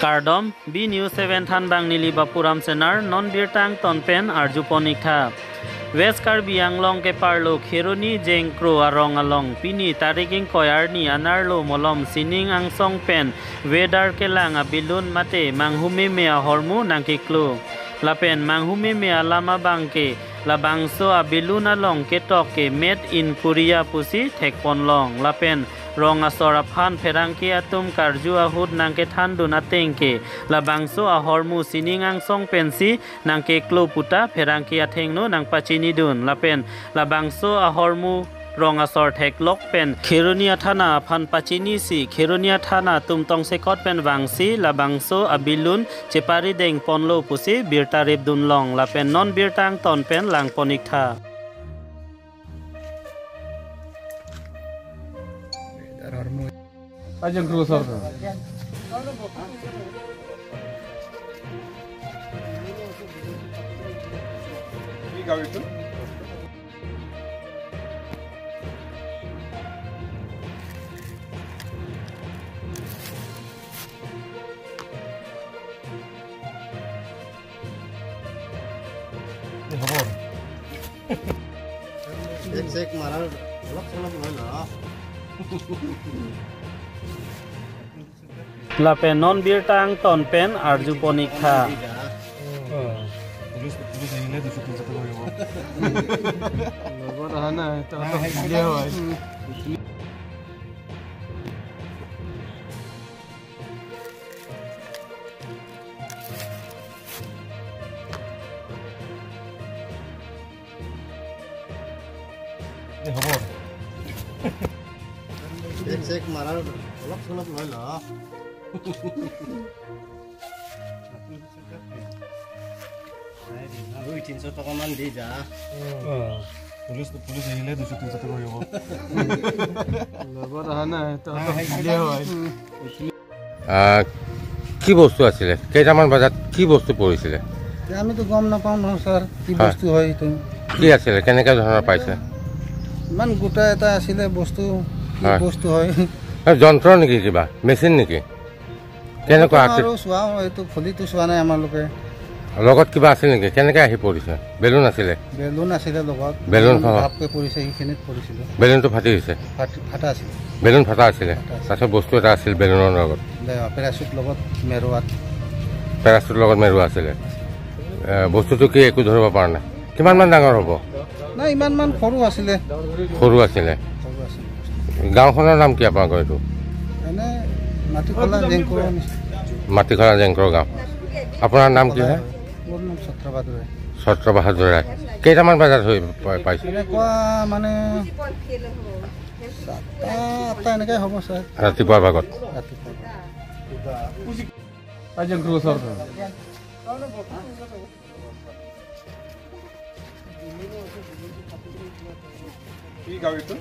Kardom, B News 7 Than Bang Nili Bapuram Senar, Non Birtang Tonpen, Arjuponikha. West Karbi Anglong ke Parlo, Kiruni Jengkro Arong Along, Pini Tariking Koyarni, Anarlo Molom, Sining Ang Song Pen, Vedar Kelang, Abilun Mate, Manghume Mea Hormu, Nankiklu. Lapen Manghume Mea Lama Bangke, Labangso Abilun Along, Ketoke, Made in Korea Pusi, Tekpon Long. Lapen Rong Asoraphan Perangki Atum Karju Ahud Nangke Thandu Natengke Labangso Ahormu Siningang Song Pensi Nangke Klo Puta Perangki Athengno Nang Pachini Dun Lapen Labangso Ahormu Rong Asor Thek Lok Pen Khironia Thana Phan Pachini Si Khironia Thana Tumtong Sekot Pen Wangsi Labangso Abilun Chepari Deng Ponlo Pusi Birta Rib Dun Long Lapen Non Birtang Ton Pen Lang Ponikha Ajang krusor. Sek maral lok mana? Lapen Non Birtang Ton Pen Arjuponikha Sek maral lok mana? Aku 300 টাকা মান দি যা police আহিলে 200-300 টাকা দিব লগত আহা নাই তো দিলে হয় কি বস্তু আছিল কেইটামান বজাত কি বস্তু পৰিছিল আমি তো গম নাপাওঁ ন স্যাৰ কি বস্তু হয় তো কি আছিল কেনেকা ধৰণৰ পাইছে মান গোটা এটা আছিল বস্তু কি বস্তু হয় যন্ত্ৰ নেকি কিবা মেচিন নেকি কেনেকুৱা আছিল চোৱা এইটো খুলিটো চোৱা নাই আমাৰ লোকে লগত কিবা আছিল নেকি কেনেকা আহি পৰিছে বেলুন আছিল লগত বেলুন ভাপকে পৰিছে এইখিনিত পৰিছিল বেলুনটো ফাটি গৈছে ফাটা আছিল বেলুন ফাটা আছিল তাৰপিছত বস্তু এটা আছিল বেলুনৰ লগত পেৰাচুট লগত মেৰুৱা আছিল বস্তুটো কি একো ধৰিব পৰা নাই কিমান মান ডাঙৰ হ'ব নাই ইমান মান সৰু আছিলে গাঁওখনৰ নাম কি আপোনালোকৰ এইটো এনে মাটিখলা জেংকৰ গাঁও আপোনাৰ নাম কি হয় ছত্ৰ বাহাদুৰ ৰায় কেইটামান বজাত হৈ পাইছে মানে এনেকৈ হ'ব ছাৰ ৰাতিপুৱাৰ ভাগত Ajang krusor. কি গাঁও এইটো